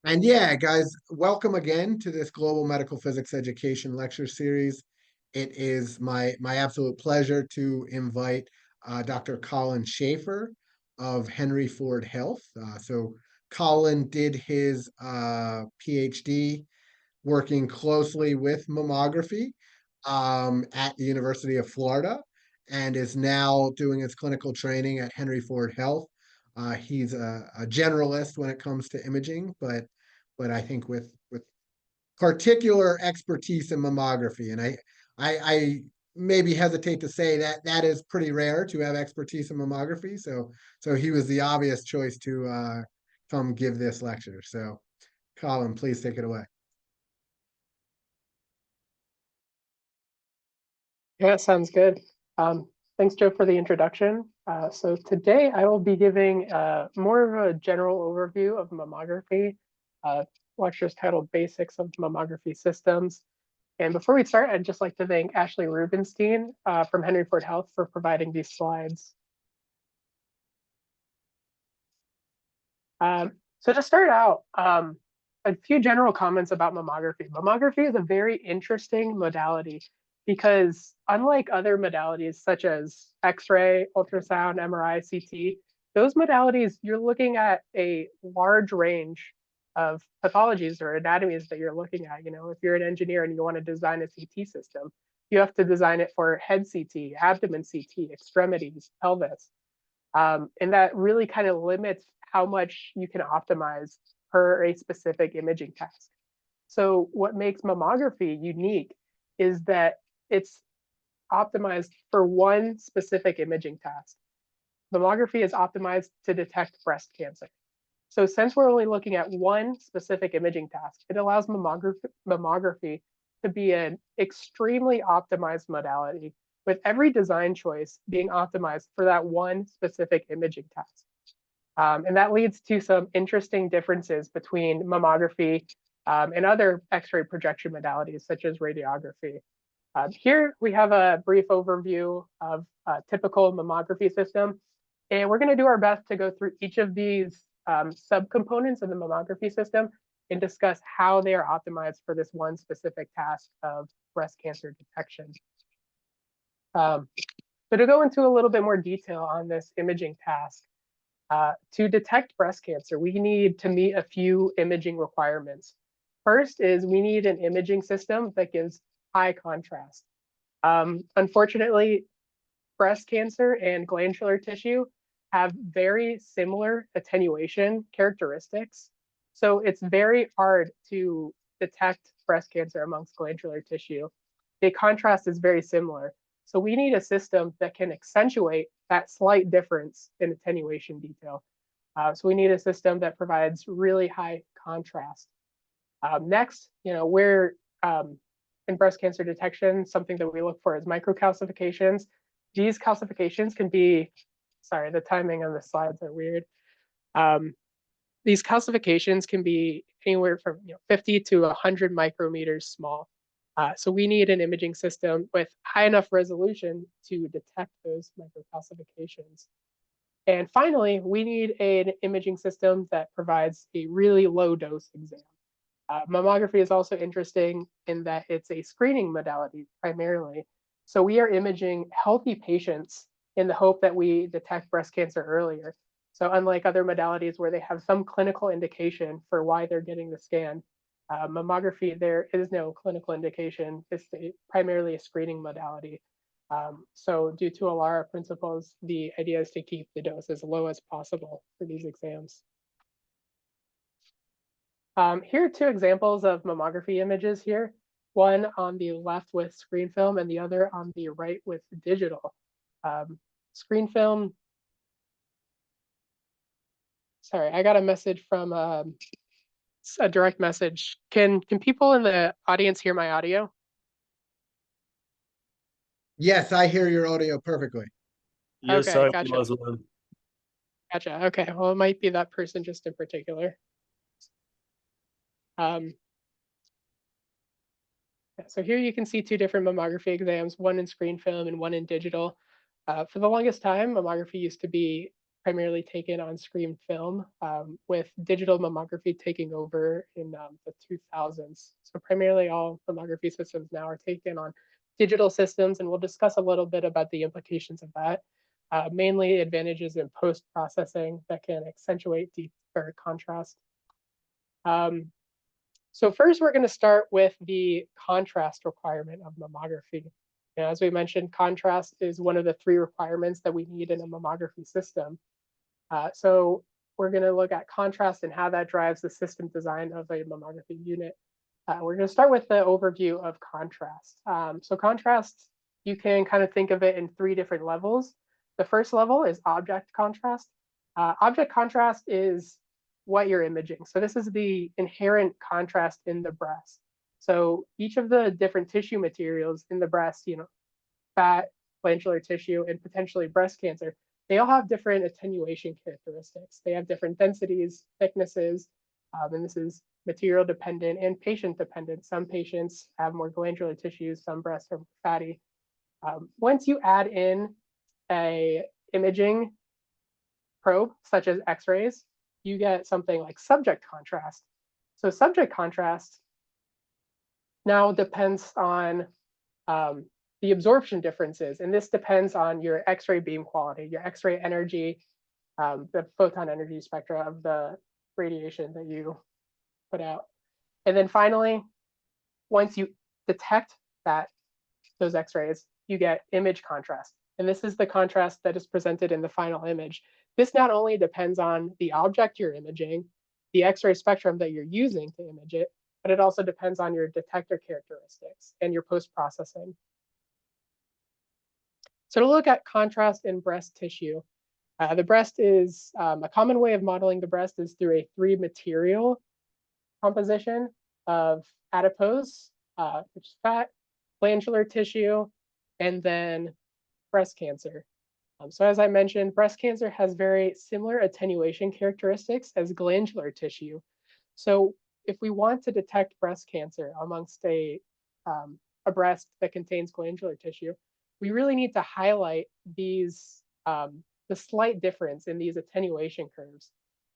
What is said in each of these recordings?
And yeah, guys, welcome again to this Global Medical Physics Education lecture series. It is my absolute pleasure to invite Dr. Colin Schaeffer of Henry Ford Health. So Colin did his PhD working closely with mammography at the University of Florida and is now doing his clinical training at Henry Ford Health. He's a generalist when it comes to imaging, but I think with particular expertise in mammography, and I maybe hesitate to say that that is pretty rare to have expertise in mammography. So he was the obvious choice to come give this lecture. So Colin, please take it away. Yeah, sounds good. Thanks, Joe, for the introduction. So today I will be giving more of a general overview of mammography. Lecture is titled Basics of Mammography Systems. And before we start, I'd just like to thank Ashley Rubenstein from Henry Ford Health for providing these slides. So to start out, a few general comments about mammography. Mammography is a very interesting modality because unlike other modalities such as X-ray, ultrasound, MRI, CT, those modalities, you're looking at a large range of pathologies or anatomies that you're looking at. You know, if you're an engineer and you want to design a CT system, you have to design it for head CT, abdomen CT, extremities, pelvis. And that really kind of limits how much you can optimize per a specific imaging task. So what makes mammography unique is that it's optimized for one specific imaging task. Mammography is optimized to detect breast cancer. So since we're only looking at one specific imaging task, it allows mammography to be an extremely optimized modality with every design choice being optimized for that one specific imaging task. And that leads to some interesting differences between mammography and other X-ray projection modalities, such as radiography. Here we have a brief overview of a typical mammography system, and we're going to do our best to go through each of these subcomponents of the mammography system and discuss how they are optimized for this one specific task of breast cancer detection. So to go into a little bit more detail on this imaging task, to detect breast cancer, we need to meet a few imaging requirements. First is we need an imaging system that gives high contrast. Unfortunately, breast cancer and glandular tissue have very similar attenuation characteristics. So it's very hard to detect breast cancer amongst glandular tissue. The contrast is very similar. So we need a system that can accentuate that slight difference in attenuation detail. So we need a system that provides really high contrast. Next, you know, we're in breast cancer detection, something that we look for is microcalcifications. These calcifications can be, sorry, the timing on the slides are weird. These calcifications can be anywhere from 50 to 100 micrometers small. So we need an imaging system with high enough resolution to detect those microcalcifications. And finally, we need an imaging system that provides a really low dose exam. Mammography is also interesting in that it's a screening modality primarily. So we are imaging healthy patients in the hope that we detect breast cancer earlier. So unlike other modalities where they have some clinical indication for why they're getting the scan, mammography, there is no clinical indication. It's primarily a screening modality. So due to ALARA principles, the idea is to keep the dose as low as possible for these exams. Here are two examples of mammography images here, one on the left with screen film and the other on the right with digital. Screen film, sorry, I got a message from a direct message. Can people in the audience hear my audio? Yes, I hear your audio perfectly. Yes, Okay, I gotcha. as well. Gotcha. Okay, well, it might be that person just in particular. So here you can see two different mammography exams, one in screen film and one in digital. For the longest time, mammography used to be primarily taken on screen film, with digital mammography taking over in the 2000s. So primarily all mammography systems now are taken on digital systems, and we'll discuss a little bit about the implications of that. Mainly advantages in post-processing that can accentuate deep or contrast. Um, so first, we're going to start with the contrast requirement of mammography. As we mentioned, contrast is one of the three requirements that we need in a mammography system. So we're going to look at contrast and how that drives the system design of a mammography unit. We're going to start with the overview of contrast. So contrast, you can kind of think of it in three different levels. The first level is object contrast. Object contrast is what you're imaging. So this is the inherent contrast in the breast. So each of the different tissue materials in the breast, fat, glandular tissue, and potentially breast cancer, they all have different attenuation characteristics. They have different densities, thicknesses, and this is material dependent and patient dependent. Some patients have more glandular tissues, some breasts are fatty. Once you add in a imaging probe, such as X-rays, you get something like subject contrast. So subject contrast now depends on the absorption differences, and this depends on your X-ray beam quality, your X-ray energy, the photon energy spectra of the radiation that you put out. And then finally, once you detect those X-rays, you get image contrast. And this is the contrast that is presented in the final image. This not only depends on the object you're imaging, the X-ray spectrum that you're using to image it, but it also depends on your detector characteristics and your post-processing. So to look at contrast in breast tissue, the breast is a common way of modeling the breast is through a three material composition of adipose, which is fat, glandular tissue, and then breast cancer. So as I mentioned, breast cancer has very similar attenuation characteristics as glandular tissue. So if we want to detect breast cancer amongst a breast that contains glandular tissue, we really need to highlight the slight difference in these attenuation curves.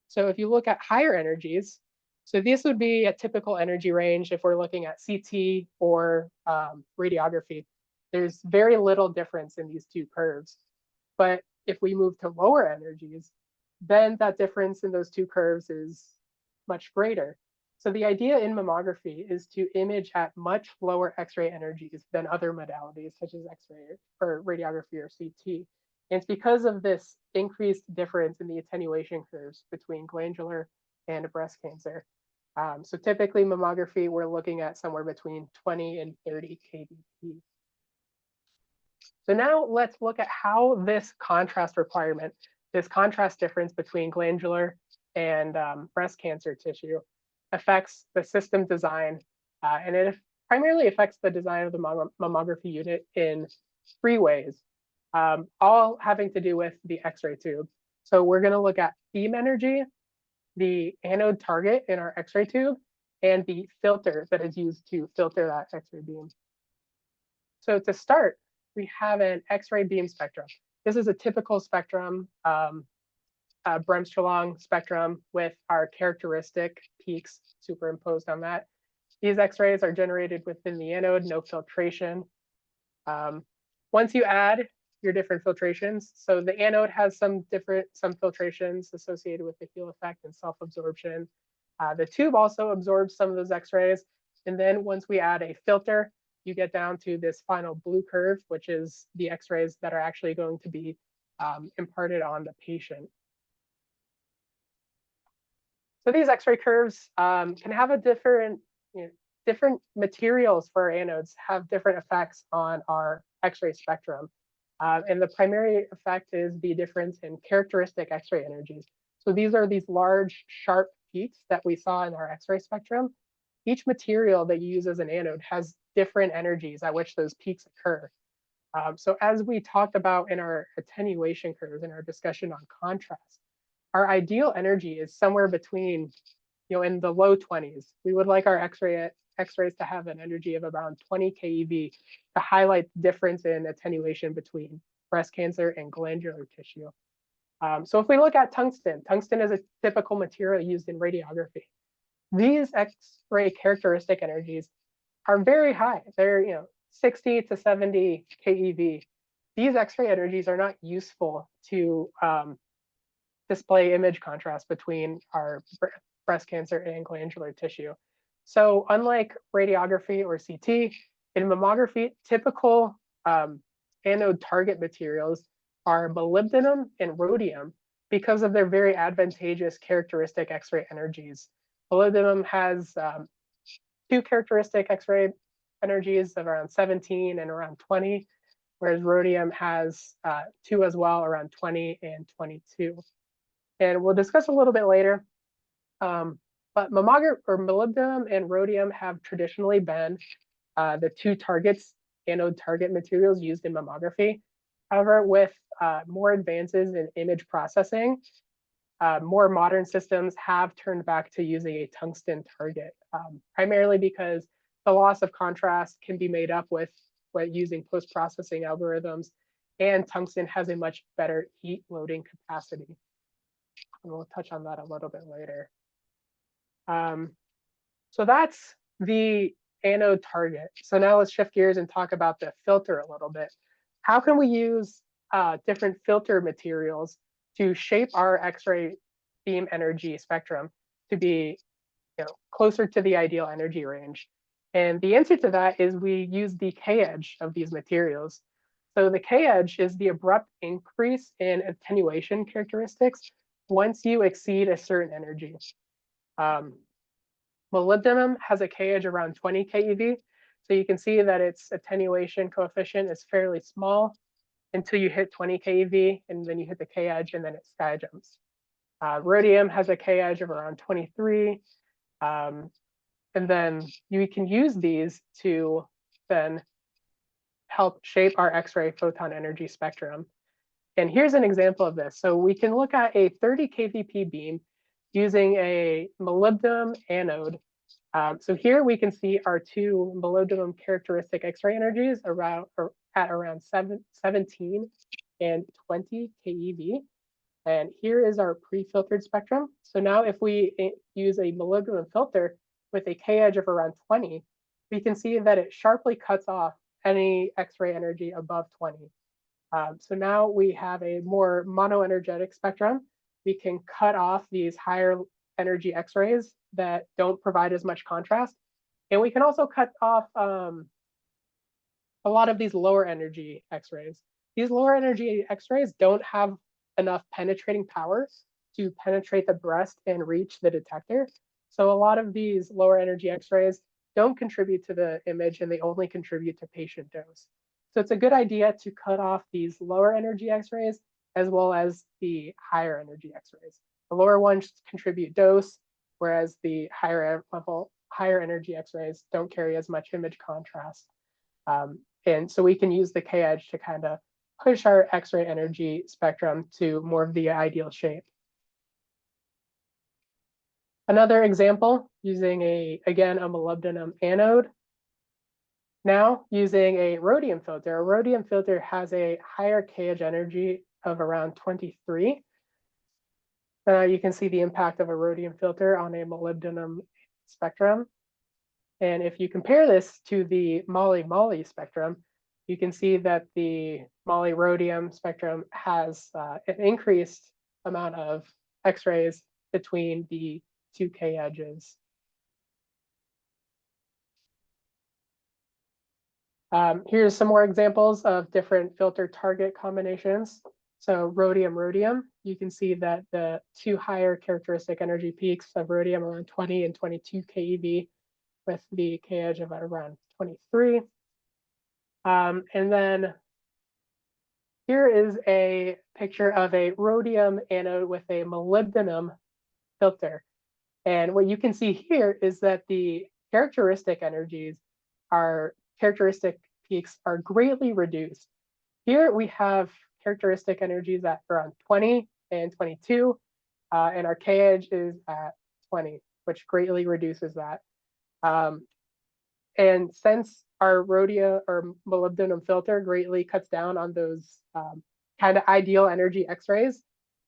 So if you look at higher energies, so this would be a typical energy range if we're looking at CT or radiography. There's very little difference in these two curves. But if we move to lower energies, then that difference in those two curves is much greater. So the idea in mammography is to image at much lower X-ray energies than other modalities such as X-ray or radiography or CT. And it's because of this increased difference in the attenuation curves between glandular and breast cancer. So typically mammography, we're looking at somewhere between 20 and 30 kbp. So now let's look at how this contrast requirement, this contrast difference between glandular and breast cancer tissue affects the system design. And it primarily affects the design of the mammography unit in three ways, all having to do with the X-ray tube. So we're going to look at beam energy, the anode target in our X-ray tube, and the filter that is used to filter that X-ray beam. So to start, we have an X-ray beam spectrum. This is a typical spectrum, Bremsstrahlung spectrum with our characteristic peaks superimposed on that. These X-rays are generated within the anode, no filtration. Once you add your different filtrations, so the anode has some filtrations associated with the Heel effect and self-absorption. The tube also absorbs some of those X-rays. And then once we add a filter, you get down to this final blue curve, which is the X-rays that are actually going to be imparted on the patient. So these X-ray curves can have a different materials for our anodes have different effects on our X-ray spectrum. And the primary effect is the difference in characteristic X-ray energies. So these are these large, sharp peaks that we saw in our X-ray spectrum. Each material that you use as an anode has different energies at which those peaks occur. So as we talked about in our attenuation curves in our discussion on contrast, our ideal energy is somewhere between, in the low 20s. We would like our X-rays to have an energy of around 20 keV to highlight the difference in attenuation between breast cancer and glandular tissue. So if we look at tungsten, tungsten is a typical material used in radiography. These X-ray characteristic energies are very high. They're 60 to 70 keV. These X-ray energies are not useful to display image contrast between our breast cancer and glandular tissue. So unlike radiography or CT, in mammography, typical anode target materials are molybdenum and rhodium because of their very advantageous characteristic X-ray energies. Molybdenum has two characteristic X-ray energies of around 17 and around 20, whereas rhodium has two as well, around 20 and 22. And we'll discuss a little bit later. But molybdenum and rhodium have traditionally been the two anode target materials used in mammography. However, with more advances in image processing, more modern systems have turned back to using a tungsten target, primarily because the loss of contrast can be made up with using post-processing algorithms, and tungsten has a much better heat loading capacity. And we'll touch on that a little bit later. So that's the anode target. So now let's shift gears and talk about the filter a little bit. How can we use different filter materials to shape our X-ray beam energy spectrum to be closer to the ideal energy range? And the answer to that is we use the K-edge of these materials. So the K-edge is the abrupt increase in attenuation characteristics once you exceed a certain energy. Molybdenum has a K-edge around 20 keV. So you can see that its attenuation coefficient is fairly small until you hit 20 keV, and then you hit the K-edge, and then it sky jumps. Rhodium has a K-edge of around 23. And then you can use these to then help shape our X-ray photon energy spectrum. And here's an example of this. So we can look at a 30 kVp beam using a molybdenum anode. So here we can see our two molybdenum characteristic X-ray energies at around 17 and 20 keV. And here is our pre-filtered spectrum. So now if we use a molybdenum filter with a K-edge of around 20, we can see that it sharply cuts off any X-ray energy above 20. So now we have a more monoenergetic spectrum. We can cut off these higher energy X-rays that don't provide as much contrast. And we can also cut off a lot of these lower energy X-rays. These lower energy X-rays don't have enough penetrating power to penetrate the breast and reach the detector. So a lot of these lower energy X-rays don't contribute to the image, and they only contribute to patient dose. So it's a good idea to cut off these lower energy X-rays as well as the higher energy X-rays. The lower ones contribute dose, whereas the higher energy X-rays don't carry as much image contrast. And so we can use the K-edge to kind of push our X-ray energy spectrum to more of the ideal shape. Another example using again, a molybdenum anode. Now using a rhodium filter. A rhodium filter has a higher K-edge energy of around 23. You can see the impact of a rhodium filter on a molybdenum spectrum. And if you compare this to the moly-moly spectrum, you can see that the moly-rhodium spectrum has an increased amount of X-rays between the two K-edges. Here's some more examples of different filter target combinations. So rhodium-rhodium, you can see that the two higher characteristic energy peaks of rhodium around 20 and 22 keV with the K-edge of around 23. And then here is a picture of a rhodium anode with a molybdenum filter. And what you can see here is that the characteristic peaks are greatly reduced. Here we have characteristic energies at around 20 and 22, and our K-edge is at 20, which greatly reduces that. And since our rhodium or molybdenum filter greatly cuts down on those kind of ideal energy X-rays,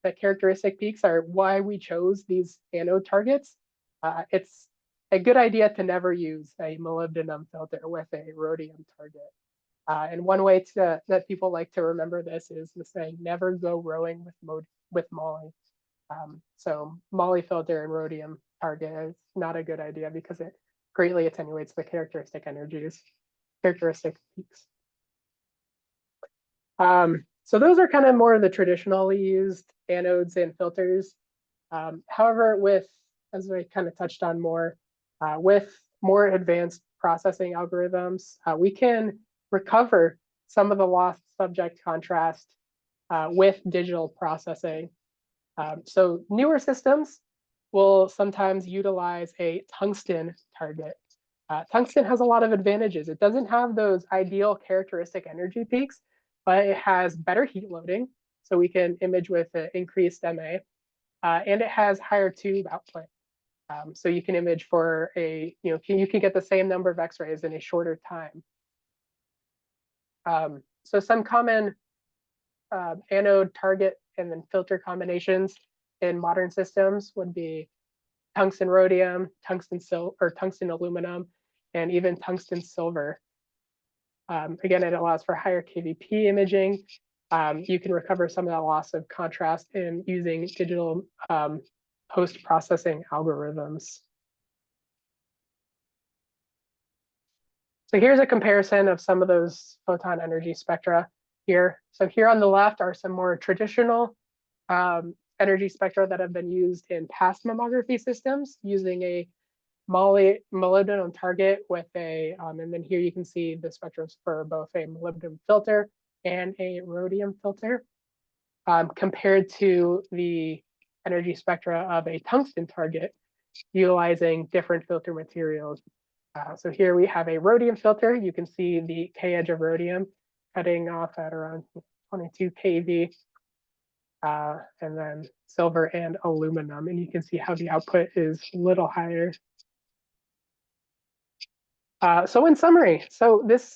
the characteristic peaks are why we chose these anode targets. It's a good idea to never use a molybdenum filter with a rhodium target. And one way that people like to remember this is the saying, never go rowing with moly. So moly filter and rhodium target is not a good idea because it greatly attenuates the characteristic peaks. So those are kind of more of the traditionally used anodes and filters. However, as I kind of touched on more, with more advanced processing algorithms, we can recover some of the lost subject contrast with digital processing. So newer systems will sometimes utilize a tungsten target. Tungsten has a lot of advantages. It doesn't have those ideal characteristic energy peaks, but it has better heat loading, so we can image with increased MA, and it has higher tube output. So you can image for you can get the same number of X-rays in a shorter time. So some common anode target and then filter combinations in modern systems would be tungsten rhodium, tungsten aluminum, and even tungsten silver. Again, it allows for higher KVP imaging. You can recover some of that loss of contrast in using digital post-processing algorithms. So here's a comparison of some of those photon energy spectra here. So here on the left are some more traditional energy spectra that have been used in past mammography systems using a molybdenum target with and then here you can see the spectrums for both a molybdenum filter and a rhodium filter, compared to the energy spectra of a tungsten target utilizing different filter materials. So here we have a rhodium filter. You can see the K edge of rhodium cutting off at around 22 kV, and then silver and aluminum. And you can see how the output is a little higher. So in summary,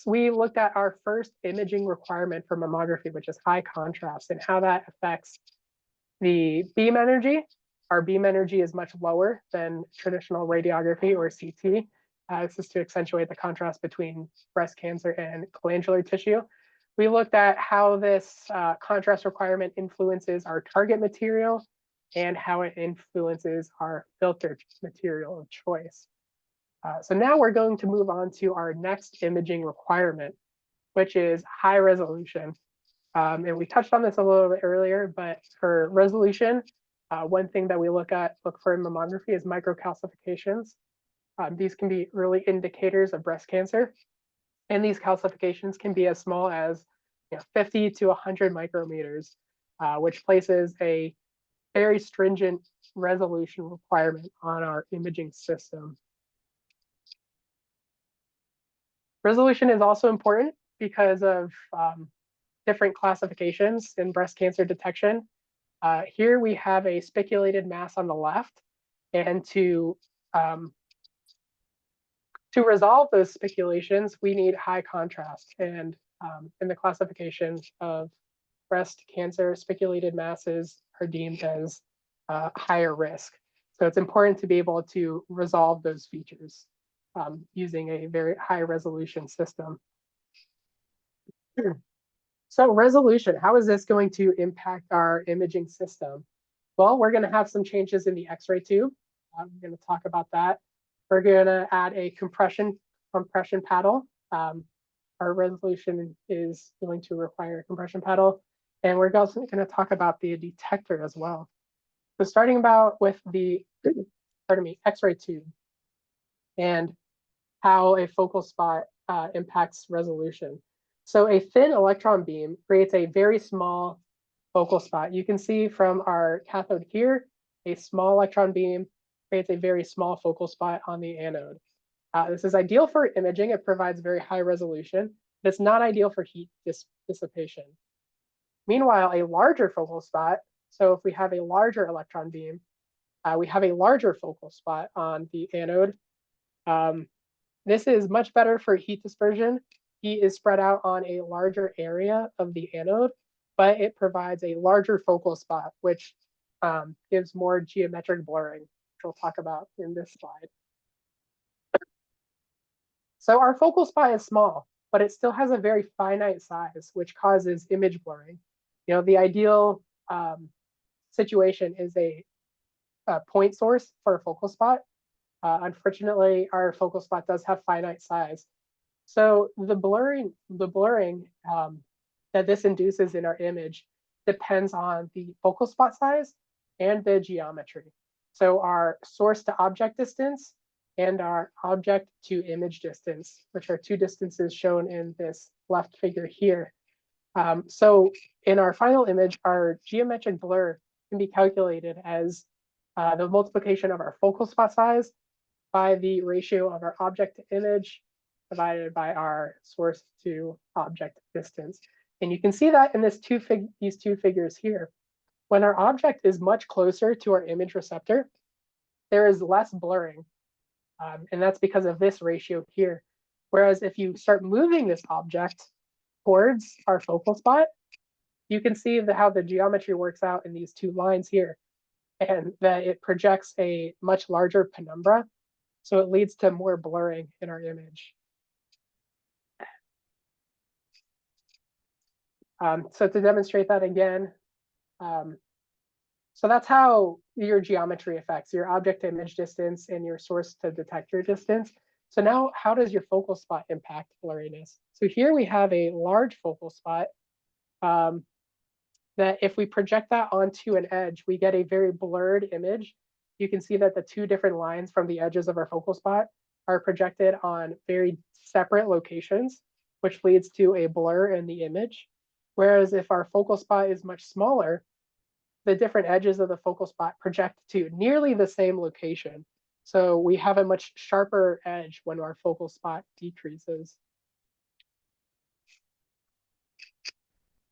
we looked at our first imaging requirement for mammography, which is high contrast, and how that affects the beam energy. Our beam energy is much lower than traditional radiography or CT. This is to accentuate the contrast between breast cancer and glandular tissue. We looked at how this contrast requirement influences our target material and how it influences our filter material of choice. So now we're going to move on to our next imaging requirement, which is high resolution. And we touched on this a little bit earlier, but for resolution, one thing that we look for in mammography is microcalcifications. These can be early indicators of breast cancer. And these calcifications can be as small as 50 to 100 micrometers, which places a very stringent resolution requirement on our imaging system. Resolution is also important because of different classifications in breast cancer detection. Here we have a spiculated mass on the left, and to resolve those spiculations, we need high contrast. And in the classification of breast cancer, spiculated masses are deemed as higher risk. So it's important to be able to resolve those features using a very high resolution system. So resolution, how is this going to impact our imaging system? Well, we're going to have some changes in the X-ray tube. I'm going to talk about that. We're going to add a compression paddle. Our resolution is going to require a compression paddle. And we're also going to talk about the detector as well. So starting with the X-ray tube and how a focal spot impacts resolution. So a thin electron beam creates a very small focal spot. You can see from our cathode here, a small electron beam creates a very small focal spot on the anode. This is ideal for imaging. It provides very high resolution, but it's not ideal for heat dissipation. Meanwhile, a larger focal spot, so if we have a larger electron beam, we have a larger focal spot on the anode. This is much better for heat dispersion. Heat is spread out on a larger area of the anode, but it provides a larger focal spot, which gives more geometric blurring, which we'll talk about in this slide. So our focal spot is small, but it still has a very finite size, which causes image blurring. The ideal situation is a point source for a focal spot. Unfortunately, our focal spot does have finite size. So the blurring that this induces in our image depends on the focal spot size and the geometry. So our source to object distance and our object to image distance, which are two distances shown in this left figure here. So in our final image, our geometric blur can be calculated as the multiplication of our focal spot size by the ratio of our object to image divided by our source to object distance. And you can see that in these two figures here. When our object is much closer to our image receptor, there is less blurring. And that's because of this ratio here. Whereas if you start moving this object towards our focal spot, you can see how the geometry works out in these two lines here, and that it projects a much larger penumbra. So it leads to more blurring in our image. So to demonstrate that again, so that's how your geometry affects your object to image distance and your source to detector distance. So now how does your focal spot impact blurriness? So here we have a large focal spot that if we project that onto an edge, we get a very blurred image. You can see that the two different lines from the edges of our focal spot are projected on very separate locations, which leads to a blur in the image. Whereas if our focal spot is much smaller, the different edges of the focal spot project to nearly the same location. So we have a much sharper edge when our focal spot decreases.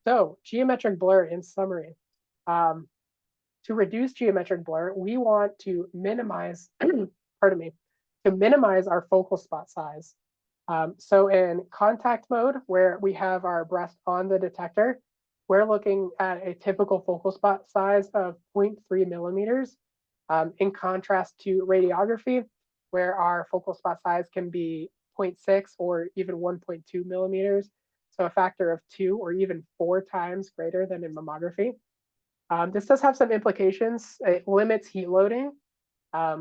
So geometric blur in summary. To reduce geometric blur, we want to minimize, pardon me, to minimize our focal spot size. So in contact mode, where we have our breast on the detector, we're looking at a typical focal spot size of 0.3 millimeters, in contrast to radiography, where our focal spot size can be 0.6 or even 1.2 millimeters. So a factor of 2 or even 4 times greater than in mammography. This does have some implications. It limits heat loading.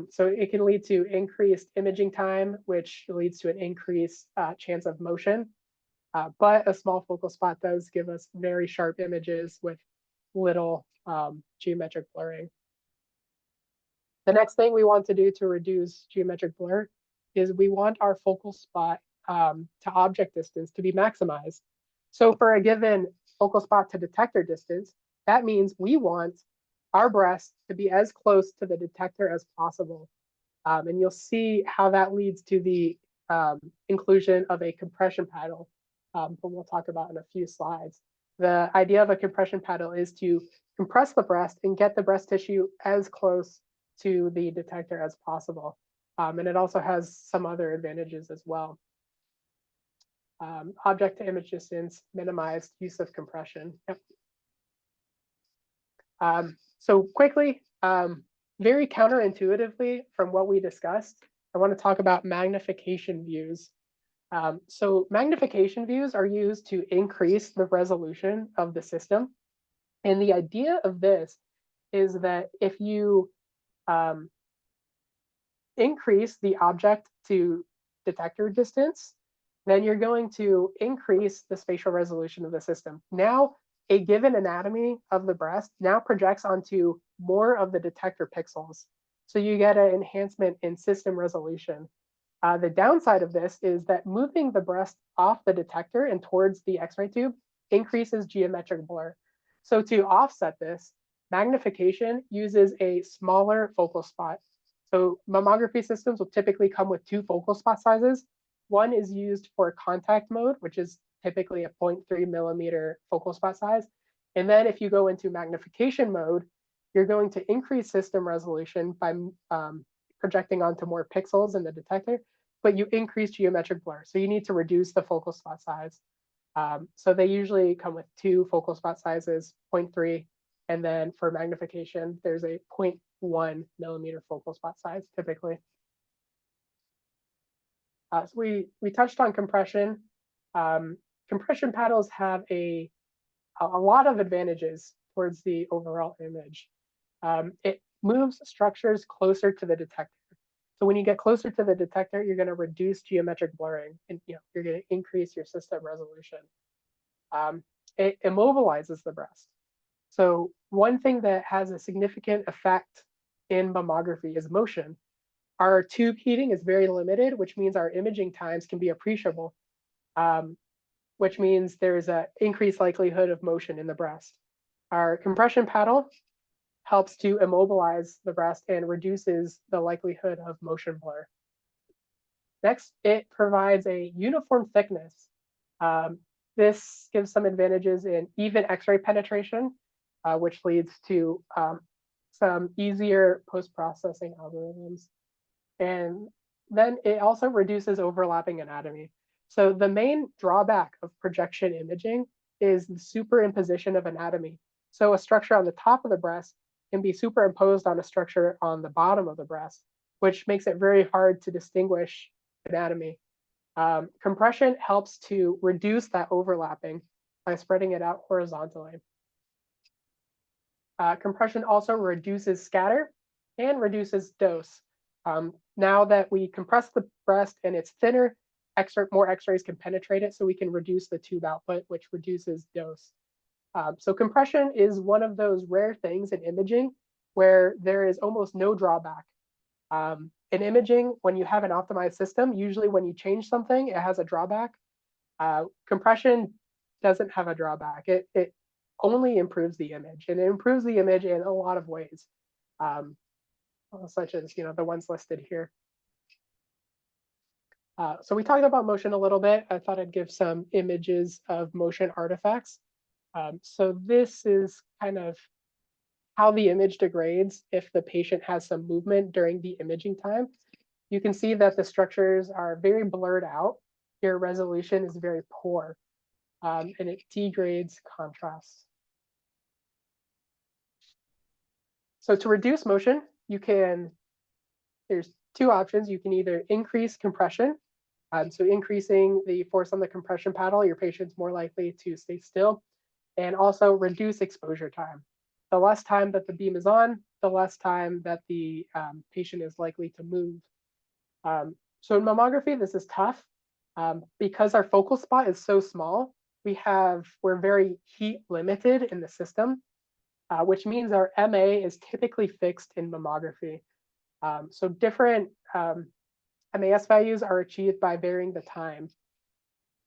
So it can lead to increased imaging time, which leads to an increased chance of motion. But a small focal spot does give us very sharp images with little geometric blurring. The next thing we want to do to reduce geometric blur is we want our focal spot to object distance to be maximized. So for a given focal spot to detector distance, that means we want our breast to be as close to the detector as possible. And you'll see how that leads to the inclusion of a compression paddle, but we'll talk about in a few slides. The idea of a compression paddle is to compress the breast and get the breast tissue as close to the detector as possible. And it also has some other advantages as well. Object to image distance, minimized use of compression. Yep. So quickly, very counterintuitively from what we discussed, I want to talk about magnification views. So magnification views are used to increase the resolution of the system. And the idea of this is that if you increase the object to detector distance, then you're going to increase the spatial resolution of the system. Now, a given anatomy of the breast now projects onto more of the detector pixels. So you get an enhancement in system resolution. The downside of this is that moving the breast off the detector and towards the X-ray tube increases geometric blur. So to offset this, magnification uses a smaller focal spot. So mammography systems will typically come with 2 focal spot sizes. One is used for contact mode, which is typically a 0.3 millimeter focal spot size. And then if you go into magnification mode, you're going to increase system resolution by projecting onto more pixels in the detector, but you increase geometric blur. So you need to reduce the focal spot size. So they usually come with 2 focal spot sizes, 0.3 And then for magnification, there's a 0.1 millimeter focal spot size typically. So we touched on compression. Compression paddles have a lot of advantages towards the overall image. It moves structures closer to the detector. So when you get closer to the detector, you're going to reduce geometric blurring, and you're going to increase your system resolution. It immobilizes the breast. So one thing that has a significant effect in mammography is motion. Our tube heating is very limited, which means our imaging times can be appreciable, which means there's an increased likelihood of motion in the breast. Our compression paddle helps to immobilize the breast and reduces the likelihood of motion blur. Next, it provides a uniform thickness. This gives some advantages in even X-ray penetration, which leads to some easier post-processing algorithms. And then it also reduces overlapping anatomy. So the main drawback of projection imaging is the superimposition of anatomy. So a structure on the top of the breast can be superimposed on a structure on the bottom of the breast, which makes it very hard to distinguish anatomy. Compression helps to reduce that overlapping by spreading it out horizontally. Compression also reduces scatter and reduces dose. Now that we compress the breast and it's thinner, more X-rays can penetrate it, so we can reduce the tube output, which reduces dose. So compression is one of those rare things in imaging where there is almost no drawback. In imaging, when you have an optimized system, usually when you change something, it has a drawback. Compression doesn't have a drawback. It only improves the image, and it improves the image in a lot of ways, such as the ones listed here. So we talked about motion a little bit. I thought I'd give some images of motion artifacts. So this is kind of how the image degrades if the patient has some movement during the imaging time. You can see that the structures are very blurred out. Your resolution is very poor, and it degrades contrast. So to reduce motion, there's two options. You can either increase compression. So increasing the force on the compression paddle, your patient's more likely to stay still, and also reduce exposure time. The less time that the beam is on, the less time that the patient is likely to move. So in mammography, this is tough because our focal spot is so small. We're very heat limited in the system, which means our MA is typically fixed in mammography. So different MAS values are achieved by varying the time.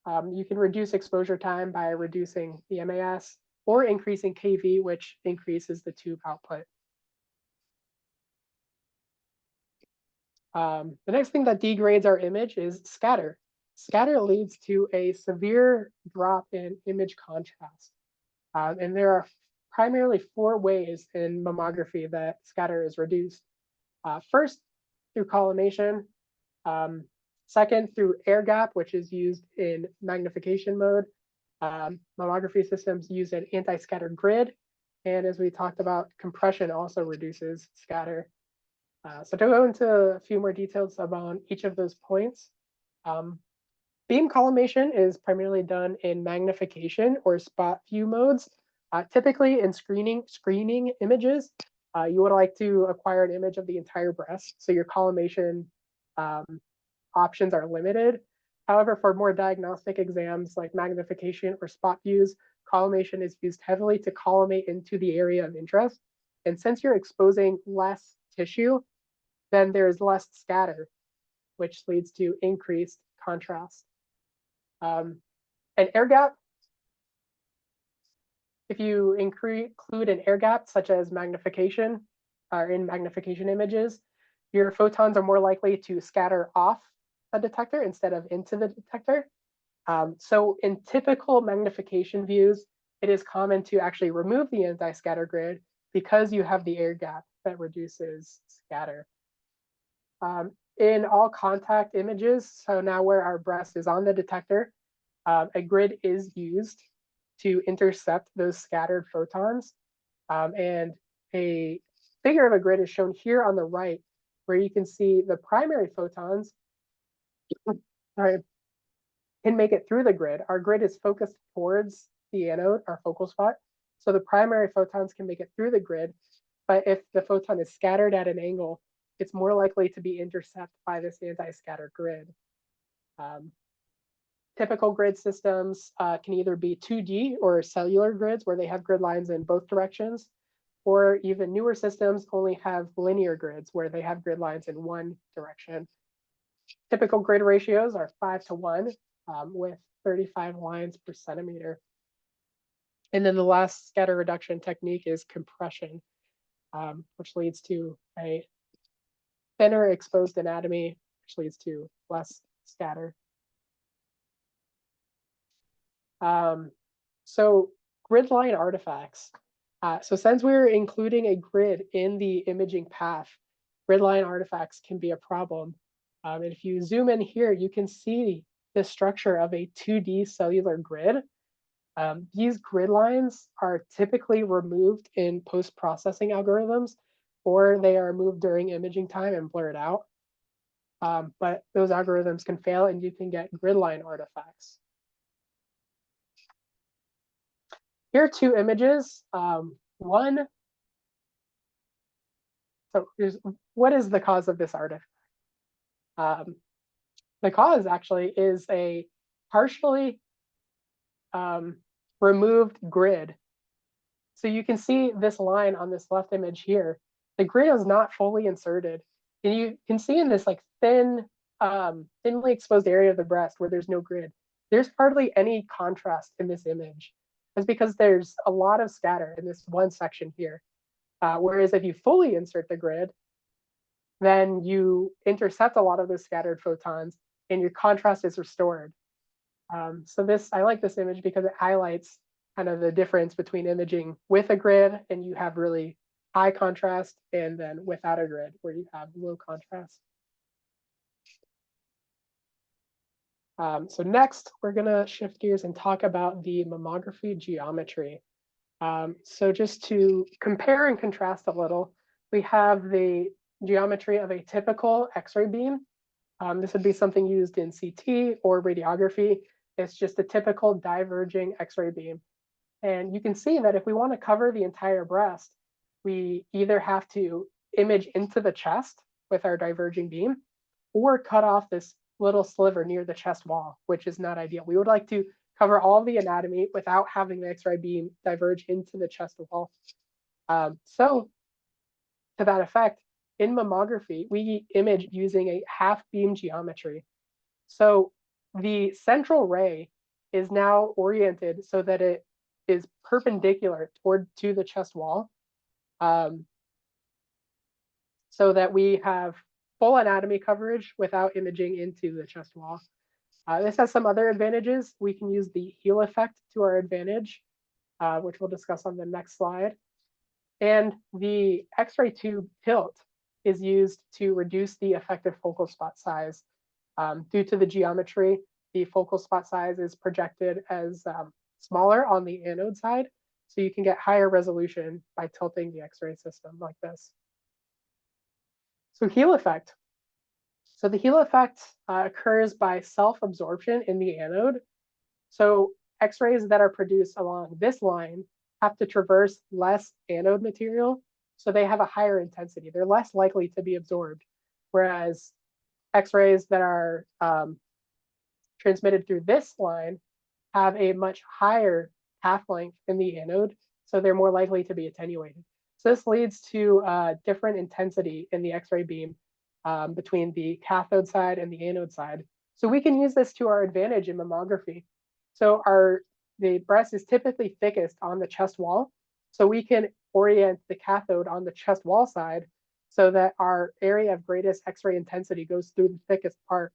You can reduce exposure time by reducing the MAS or increasing KV, which increases the tube output. The next thing that degrades our image is scatter. Scatter leads to a severe drop in image contrast. And there are primarily 4 ways in mammography that scatter is reduced. First, through collimation. Second, through air gap, which is used in magnification mode. Mammography systems use an anti-scatter grid. And as we talked about, compression also reduces scatter. So to go into a few more details about each of those points, beam collimation is primarily done in magnification or spot view modes. Typically in screening images, you would like to acquire an image of the entire breast, so your collimation options are limited. However, for more diagnostic exams like magnification or spot views, collimation is used heavily to collimate into the area of interest. And since you're exposing less tissue, then there's less scatter, which leads to increased contrast. An air gap, if you include an air gap, such as magnification, or in magnification images, your photons are more likely to scatter off a detector instead of into the detector. So in typical magnification views, it is common to actually remove the anti-scatter grid because you have the air gap that reduces scatter. In all contact images, so now where our breast is on the detector, a grid is used to intercept those scattered photons. And a figure of a grid is shown here on the right, where you can see the primary photons sorry, can make it through the grid. Our grid is focused towards the anode, our focal spot. So the primary photons can make it through the grid, but if the photon is scattered at an angle, it's more likely to be intercepted by this anti-scatter grid. Typical grid systems can either be 2D or cellular grids, where they have grid lines in both directions, or even newer systems only have linear grids, where they have grid lines in one direction. Typical grid ratios are 5:1, with 35 lines per centimeter. And then the last scatter reduction technique is compression, which leads to a thinner exposed anatomy, which leads to less scatter. So grid line artifacts. So since we're including a grid in the imaging path, grid line artifacts can be a problem. And if you zoom in here, you can see the structure of a 2D cellular grid. These grid lines are typically removed in post-processing algorithms, or they are moved during imaging time and blurred out. But those algorithms can fail and you can get grid line artifacts. Here are two images. One, so what is the cause of this artifact? The cause actually is a partially removed grid. So you can see this line on this left image here. The grid is not fully inserted. And you can see in this like thinly exposed area of the breast where there's no grid, there's hardly any contrast in this image. That's because there's a lot of scatter in this one section here. Whereas if you fully insert the grid, then you intercept a lot of those scattered photons and your contrast is restored. So I like this image because it highlights kind of the difference between imaging with a grid and you have really high contrast, and then without a grid where you have low contrast. So next, we're gonna shift gears and talk about the mammography geometry. So just to compare and contrast a little, we have the geometry of a typical X-ray beam. This would be something used in CT or radiography. It's just a typical diverging X-ray beam. And you can see that if we want to cover the entire breast, we either have to image into the chest with our diverging beam or cut off this little sliver near the chest wall, which is not ideal. We would like to cover all the anatomy without having the X-ray beam diverge into the chest wall. So to that effect, in mammography, we image using a half beam geometry. So the central ray is now oriented so that it is perpendicular to the chest wall, so that we have full anatomy coverage without imaging into the chest wall. This has some other advantages. We can use the heel effect to our advantage, which we'll discuss on the next slide. And the X-ray tube tilt is used to reduce the effective focal spot size. Due to the geometry, the focal spot size is projected as smaller on the anode side, so you can get higher resolution by tilting the X-ray system like this. So heel effect. So the heel effect occurs by self-absorption in the anode. So X-rays that are produced along this line have to traverse less anode material, so they have a higher intensity. They're less likely to be absorbed, whereas X-rays that are transmitted through this line have a much higher path length in the anode, so they're more likely to be attenuated. So this leads to different intensity in the X-ray beam between the cathode side and the anode side. So we can use this to our advantage in mammography. So the breast is typically thickest on the chest wall, so we can orient the cathode on the chest wall side so that our area of greatest X-ray intensity goes through the thickest part,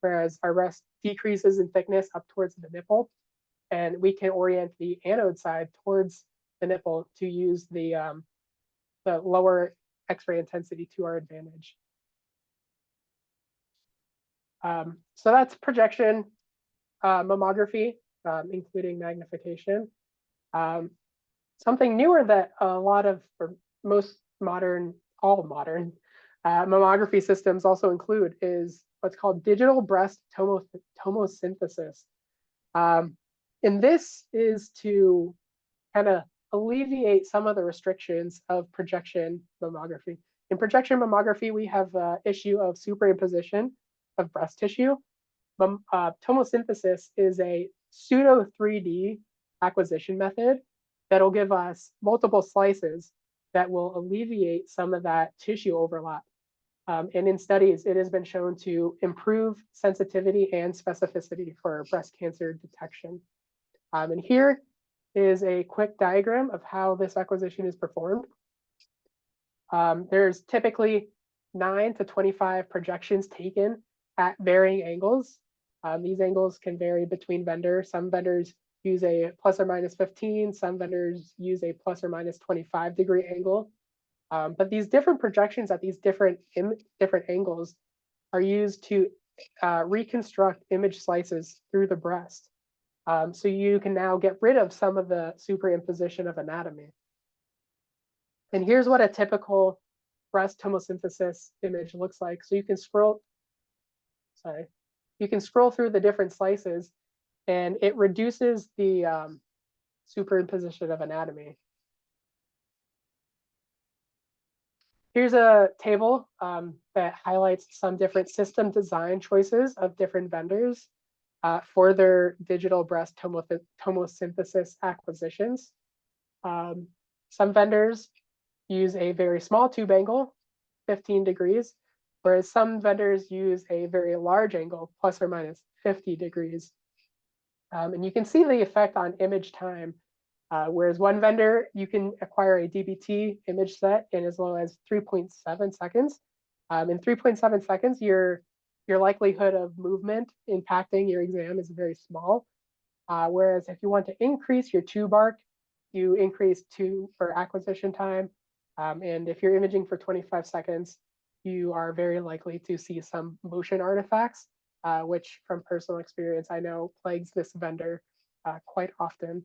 whereas our breast decreases in thickness up towards the nipple. And we can orient the anode side towards the nipple to use the lower X-ray intensity to our advantage. So that's projection mammography, including magnification. Something newer that a lot of, or most modern, all modern mammography systems also include is what's called digital breast tomosynthesis. Um, and this is to kind of alleviate some of the restrictions of projection mammography. In projection mammography, we have the issue of superimposition of breast tissue. Tomosynthesis is a pseudo 3D acquisition method that'll give us multiple slices that will alleviate some of that tissue overlap. And in studies, it has been shown to improve sensitivity and specificity for breast cancer detection. And here is a quick diagram of how this acquisition is performed. There's typically 9 to 25 projections taken at varying angles. These angles can vary between vendors. Some vendors use a plus or minus 15, some vendors use a plus or minus 25-degree angle. But these different projections at these different angles are used to reconstruct image slices through the breast. So you can now get rid of some of the superimposition of anatomy. And here's what a typical breast tomosynthesis image looks like. So you can scroll through the different slices, and it reduces the superimposition of anatomy. Here's a table that highlights some different system design choices of different vendors for their digital breast tomosynthesis acquisitions. Some vendors use a very small tube angle, 15 degrees, whereas some vendors use a very large angle, plus or minus 50 degrees. And you can see the effect on image time. Whereas one vendor, you can acquire a DBT image set in as low as 3.7 seconds. In 3.7 seconds, your likelihood of movement impacting your exam is very small. Whereas if you want to increase your tube arc, you increase tube or acquisition time. And if you're imaging for 25 seconds, you are very likely to see some motion artifacts, which from personal experience, I know plagues this vendor quite often.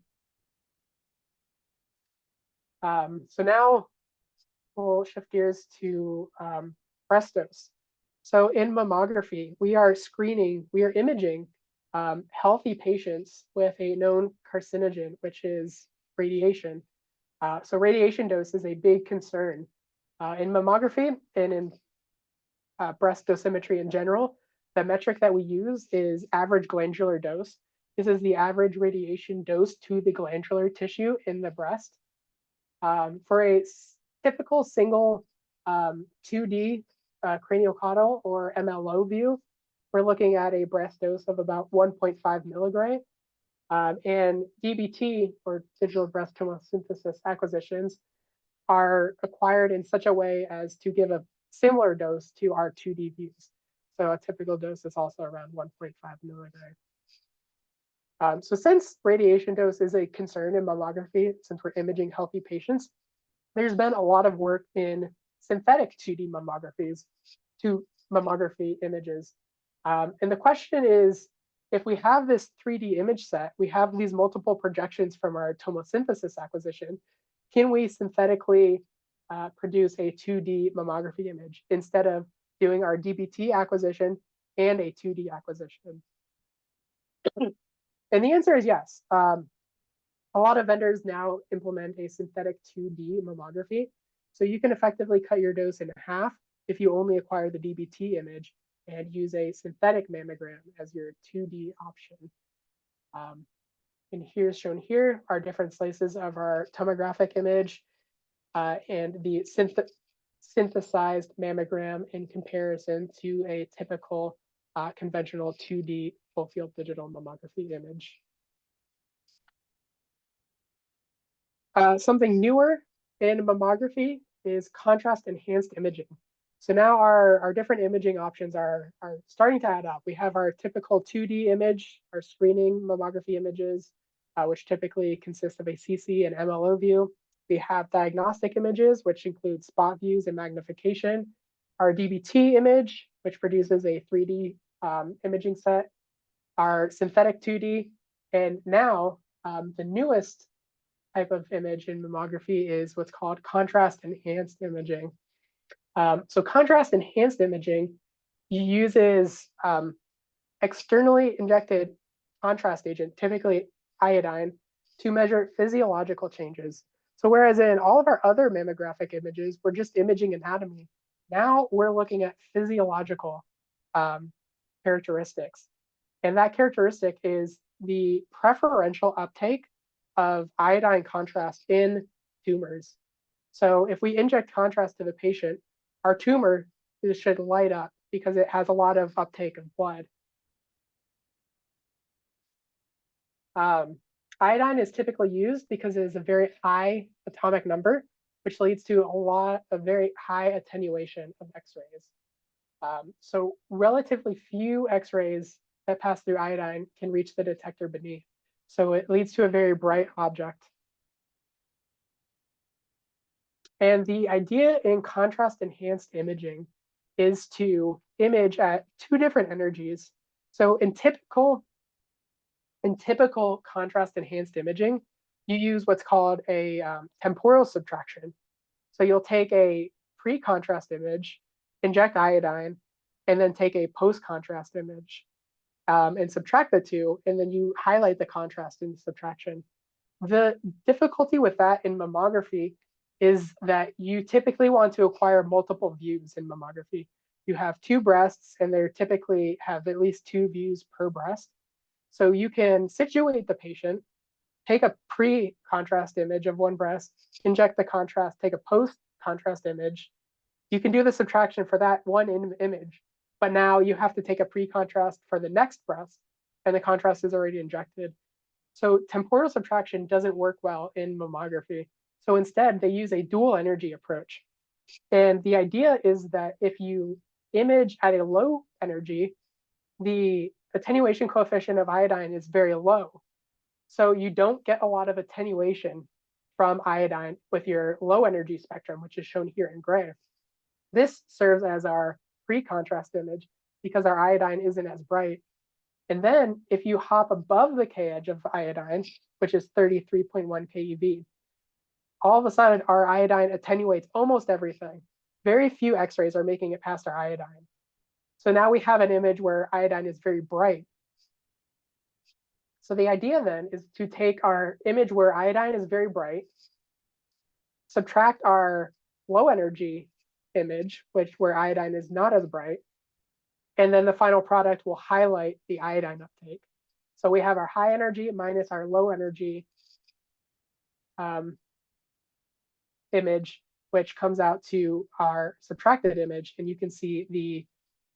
So now we'll shift gears to breast dose. So in mammography, we are imaging healthy patients with a known carcinogen, which is radiation. So radiation dose is a big concern in mammography and in breast dosimetry in general. The metric that we use is average glandular dose. This is the average radiation dose to the glandular tissue in the breast. For a typical single 2D craniocaudal or MLO view, we're looking at a breast dose of about 1.5 milligray. And DBT, or digital breast tomosynthesis acquisitions, are acquired in such a way as to give a similar dose to our 2D views. So a typical dose is also around 1.5 milligray. So since radiation dose is a concern in mammography, since we're imaging healthy patients, there's been a lot of work in synthetic 2D mammography images. And the question is, if we have this 3D image set, we have these multiple projections from our tomosynthesis acquisition, can we synthetically produce a 2D mammography image instead of doing our DBT acquisition and a 2D acquisition? And the answer is yes. A lot of vendors now implement a synthetic 2D mammography. So you can effectively cut your dose in half if you only acquire the DBT image and use a synthetic mammogram as your 2D option. And here's shown here are different slices of our tomographic image and the synthesized mammogram in comparison to a typical conventional 2D full field digital mammography image. Something newer in mammography is contrast enhanced imaging. So now our different imaging options are starting to add up. We have our typical 2D image, our screening mammography images, which typically consist of a CC and MLO view. We have diagnostic images, which include spot views and magnification. Our DBT image, which produces a 3D imaging set. Our synthetic 2D, and now the newest type of image in mammography is what's called contrast enhanced imaging. So contrast enhanced imaging uses externally injected contrast agent, typically iodine, to measure physiological changes. So whereas in all of our other mammographic images, we're just imaging anatomy, now we're looking at physiological characteristics. And that characteristic is the preferential uptake of iodine contrast in tumors. So if we inject contrast to the patient, our tumor should light up because it has a lot of uptake of blood. Iodine is typically used because it is a very high atomic number, which leads to a lot of very high attenuation of X-rays. So relatively few X-rays that pass through iodine can reach the detector beneath. So it leads to a very bright object. And the idea in contrast enhanced imaging is to image at two different energies. So in typical contrast enhanced imaging, you use what's called a temporal subtraction. So you'll take a pre-contrast image, inject iodine, and then take a post-contrast image and subtract the two, and then you highlight the contrast in the subtraction. The difficulty with that in mammography is that you typically want to acquire multiple views in mammography. You have two breasts, and they typically have at least two views per breast. So you can situate the patient, take a pre-contrast image of one breast, inject the contrast, take a post-contrast image. You can do the subtraction for that one image, but now you have to take a pre-contrast for the next breast, and the contrast is already injected. So temporal subtraction doesn't work well in mammography. So instead, they use a dual energy approach. And the idea is that if you image at a low energy, the attenuation coefficient of iodine is very low. So you don't get a lot of attenuation from iodine with your low energy spectrum, which is shown here in gray. This serves as our pre-contrast image because our iodine isn't as bright. And then if you hop above the K edge of iodine, which is 33.1 keV, all of a sudden our iodine attenuates almost everything. Very few X-rays are making it past our iodine. So now we have an image where iodine is very bright. So the idea then is to take our image where iodine is very bright, subtract our low energy image, where iodine is not as bright, and then the final product will highlight the iodine uptake. So we have our high energy minus our low energy image, which comes out to our subtracted image, and you can see the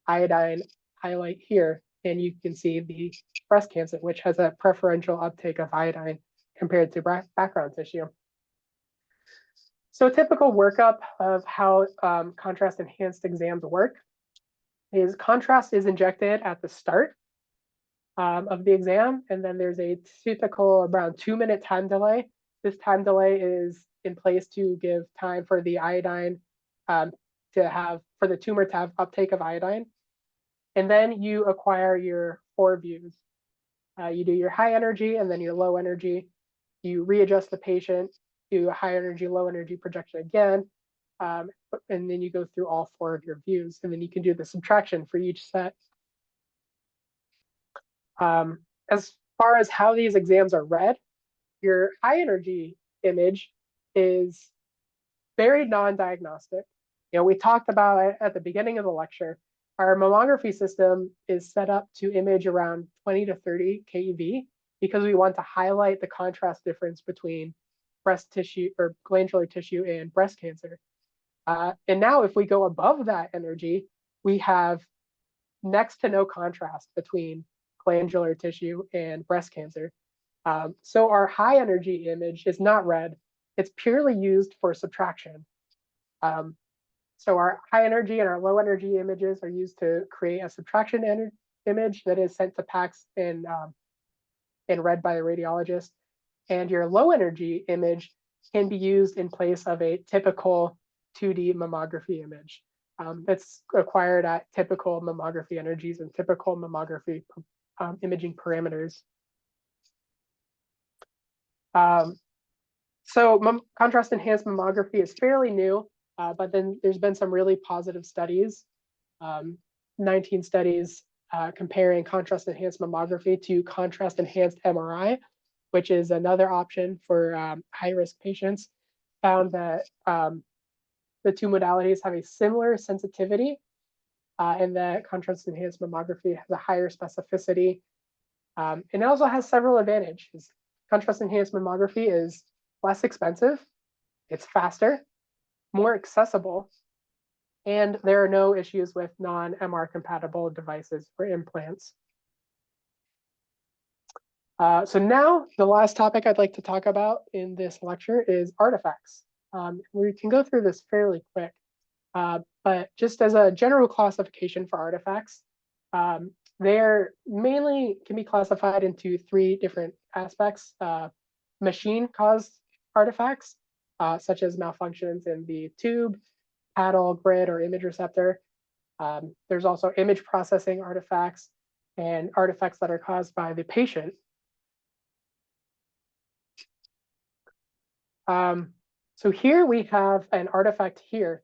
iodine highlight here, and you can see the breast cancer, which has a preferential uptake of iodine compared to background tissue. So a typical workup of how contrast enhanced exams work is contrast is injected at the start of the exam, and then there's a typical around 2-minute time delay. This time delay is in place to give time for the iodine for the tumor to have uptake of iodine. And then you acquire your 4 views. You do your high energy and then your low energy. You readjust the patient, do a high energy, low energy projection again, and then you go through all 4 of your views, and then you can do the subtraction for each set. As far as how these exams are read, your high energy image is very non-diagnostic. We talked about at the beginning of the lecture, our mammography system is set up to image around 20 to 30 keV because we want to highlight the contrast difference between breast tissue or glandular tissue and breast cancer. And now if we go above that energy, we have next to no contrast between glandular tissue and breast cancer. So our high energy image is not read. It's purely used for subtraction. So our high energy and our low energy images are used to create a subtraction image that is sent to PACS and read by the radiologist. And your low energy image can be used in place of a typical 2D mammography image that's acquired at typical mammography energies and typical mammography imaging parameters. So contrast enhanced mammography is fairly new, but then there's been some really positive studies, 19 studies comparing contrast enhanced mammography to contrast enhanced MRI, which is another option for high risk patients, found that the two modalities have a similar sensitivity and that contrast enhanced mammography has a higher specificity. And it also has several advantages. Contrast enhanced mammography is less expensive, it's faster, more accessible, and there are no issues with non-MR compatible devices or implants. So now the last topic I'd like to talk about in this lecture is artifacts. We can go through this fairly quick, but just as a general classification for artifacts, they're mainly can be classified into three different aspects. Machine-caused artifacts, such as malfunctions in the tube, paddle, grid, or image receptor. There's also image processing artifacts and artifacts that are caused by the patient. So here we have an artifact here.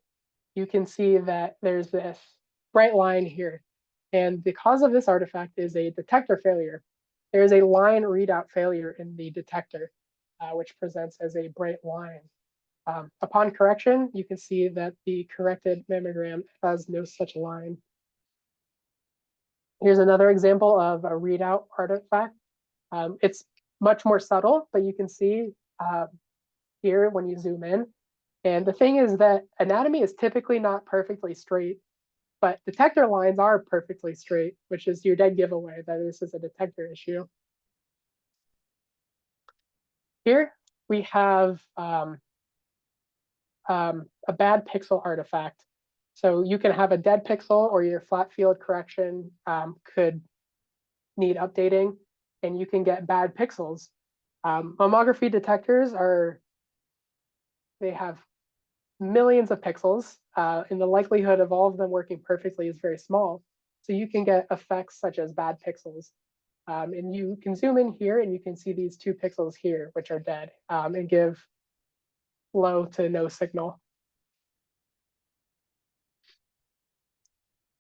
You can see that there's this bright line here. And the cause of this artifact is a detector failure. There is a line readout failure in the detector, which presents as a bright line. Upon correction, you can see that the corrected mammogram has no such line. Here's another example of a readout artifact. It's much more subtle, but you can see here when you zoom in. And the thing is that anatomy is typically not perfectly straight, but detector lines are perfectly straight, which is your dead giveaway that this is a detector issue. Here we have a bad pixel artifact. So you can have a dead pixel or your flat field correction could need updating and you can get bad pixels. Mammography detectors they have millions of pixels, and the likelihood of all of them working perfectly is very small. So you can get effects such as bad pixels. And you can zoom in here and you can see these 2 pixels here, which are dead and give low to no signal.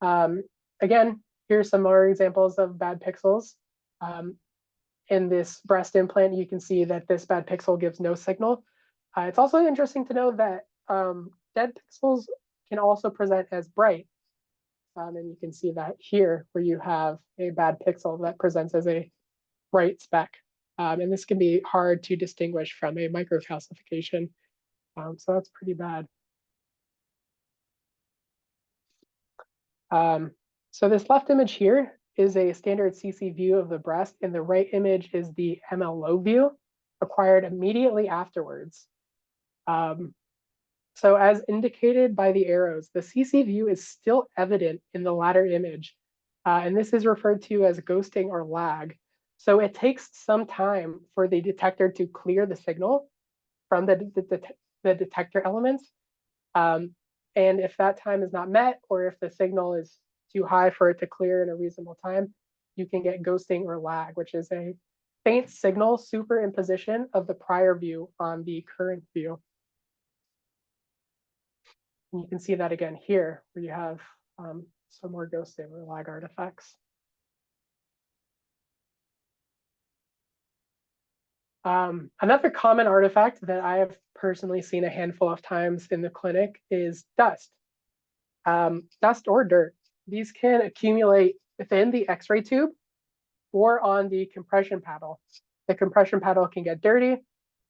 Again, here's some more examples of bad pixels. In this breast implant, you can see that this bad pixel gives no signal. It's also interesting to know that dead pixels can also present as bright. And you can see that here where you have a bad pixel that presents as a bright speck. And this can be hard to distinguish from a microcalcification. So that's pretty bad. So this left image here is a standard CC view of the breast, and the right image is the MLO view acquired immediately afterwards. So as indicated by the arrows, the CC view is still evident in the latter image, and this is referred to as ghosting or lag. So it takes some time for the detector to clear the signal from the detector elements. And if that time is not met, or if the signal is too high for it to clear in a reasonable time, you can get ghosting or lag, which is a faint signal superimposition of the prior view on the current view. And you can see that again here, where you have some more ghosting or lag artifacts. Another common artifact that I have personally seen a handful of times in the clinic is dust. Dust or dirt. These can accumulate within the X-ray tube or on the compression paddle. The compression paddle can get dirty.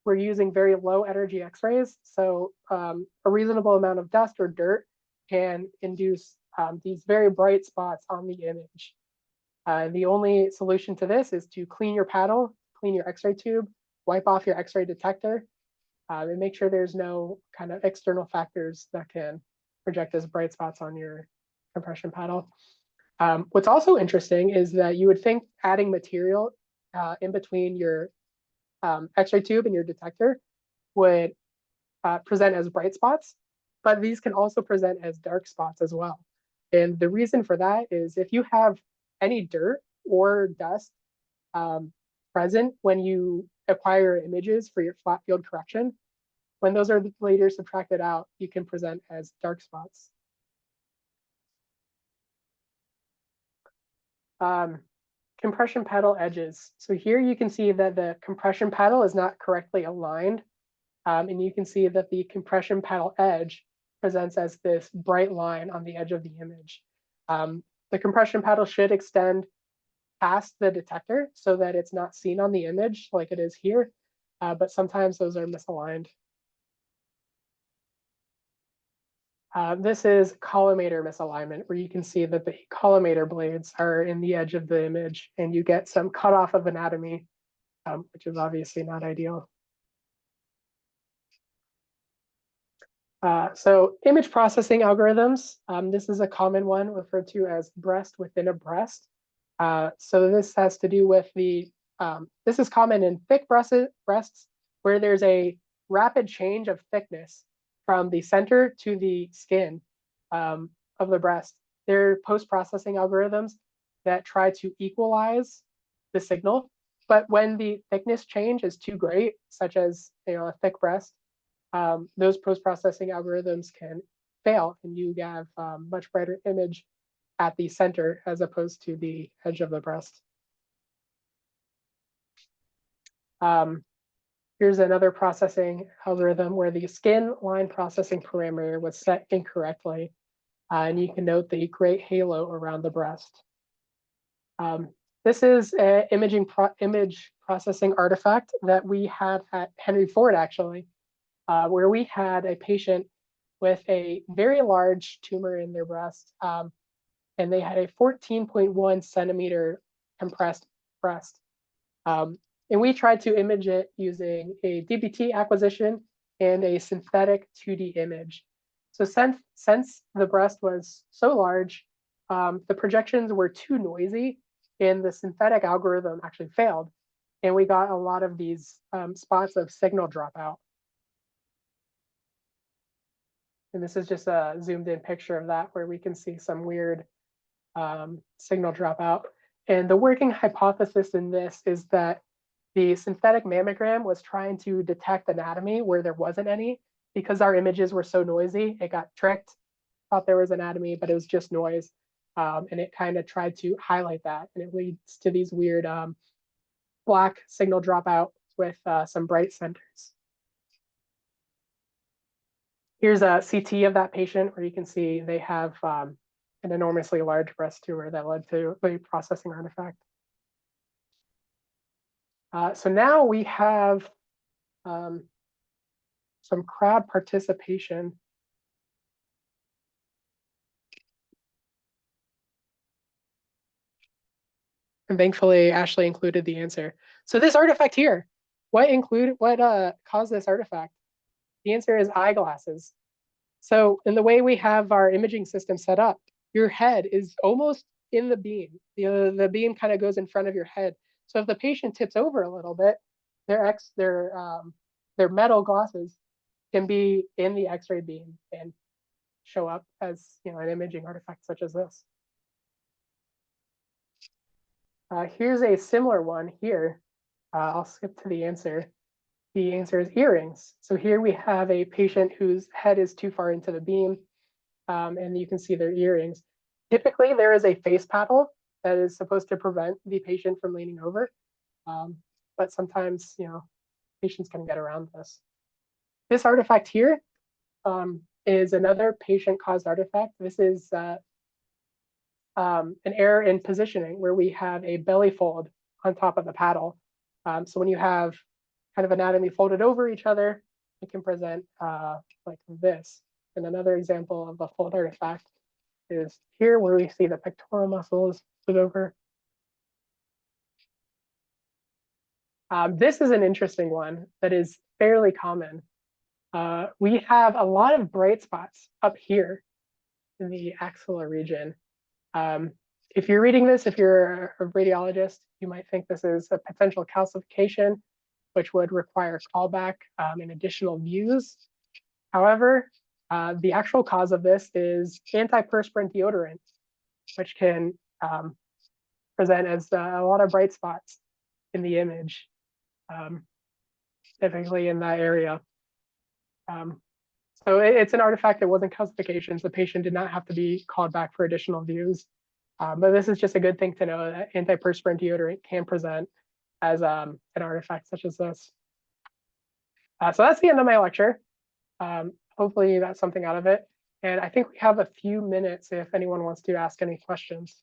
We're using very low energy X-rays, so a reasonable amount of dust or dirt can induce these very bright spots on the image. The only solution to this is to clean your paddle, clean your X-ray tube, wipe off your X-ray detector, and make sure there's no kind of external factors that can project as bright spots on your compression paddle. What's also interesting is that you would think adding material in between your X-ray tube and your detector would present as bright spots, but these can also present as dark spots as well. And the reason for that is if you have any dirt or dust present when you acquire images for your flat field correction. When those are later subtracted out, you can present as dark spots. Compression paddle edges. So here you can see that the compression paddle is not correctly aligned. And you can see that the compression paddle edge presents as this bright line on the edge of the image. The compression paddle should extend past the detector so that it's not seen on the image like it is here, but sometimes those are misaligned. This is collimator misalignment, where you can see that the collimator blades are in the edge of the image and you get some cutoff of anatomy, which is obviously not ideal. So image processing algorithms, this is a common one referred to as breast within a breast. So this has to do with this is common in thick breasts where there's a rapid change of thickness from the center to the skin of the breast. There are post-processing algorithms that try to equalize the signal, but when the thickness change is too great, such as a thick breast, those post-processing algorithms can fail and you have much brighter image at the center as opposed to the edge of the breast. Here's another processing algorithm where the skin line processing parameter was set incorrectly. And you can note the great halo around the breast. This is an image processing artifact that we had at Henry Ford, actually, where we had a patient with a very large tumor in their breast, and they had a 14.1 centimeter compressed breast. And we tried to image it using a DBT acquisition and a synthetic 2D image. So since the breast was so large, the projections were too noisy and the synthetic algorithm actually failed. And we got a lot of these spots of signal dropout. And this is just a zoomed in picture of that where we can see some weird signal dropout. And the working hypothesis in this is that the synthetic mammogram was trying to detect anatomy where there wasn't any. Because our images were so noisy, it got tricked, thought there was anatomy, but it was just noise. And it kind of tried to highlight that. And it leads to these weird black signal dropout with some bright centers. Here's a CT of that patient where you can see they have an enormously large breast tumor that led to a processing artifact. So now we have some crowd participation. And thankfully, Ashley included the answer. So this artifact here, what caused this artifact? The answer is eyeglasses. So in the way we have our imaging system set up, your head is almost in the beam. The beam kind of goes in front of your head. So if the patient tips over a little bit, their metal glasses can be in the X-ray beam and show up as an imaging artifact such as this. Here's a similar one here. I'll skip to the answer. The answer is earrings. So here we have a patient whose head is too far into the beam, and you can see their earrings. Typically, there is a face paddle that is supposed to prevent the patient from leaning over, but sometimes patients can get around this. This artifact here is another patient-caused artifact. This is an error in positioning where we have a belly fold on top of the paddle. So when you have kind of anatomy folded over each other, it can present like this. And another example of a fold artifact is here where we see the pectoral muscles fold over. This is an interesting one that is fairly common. We have a lot of bright spots up here in the axilla region. If you're reading this, if you're a radiologist, you might think this is a potential calcification, which would require callback and additional views. However, the actual cause of this is antiperspirant deodorant, which can present as a lot of bright spots in the image. specifically in that area. Um, so it's an artifact that wasn't calcifications. The patient did not have to be called back for additional views. But this is just a good thing to know that antiperspirant deodorant can present as an artifact such as this. So that's the end of my lecture. Hopefully you got something out of it. And I think we have a few minutes if anyone wants to ask any questions.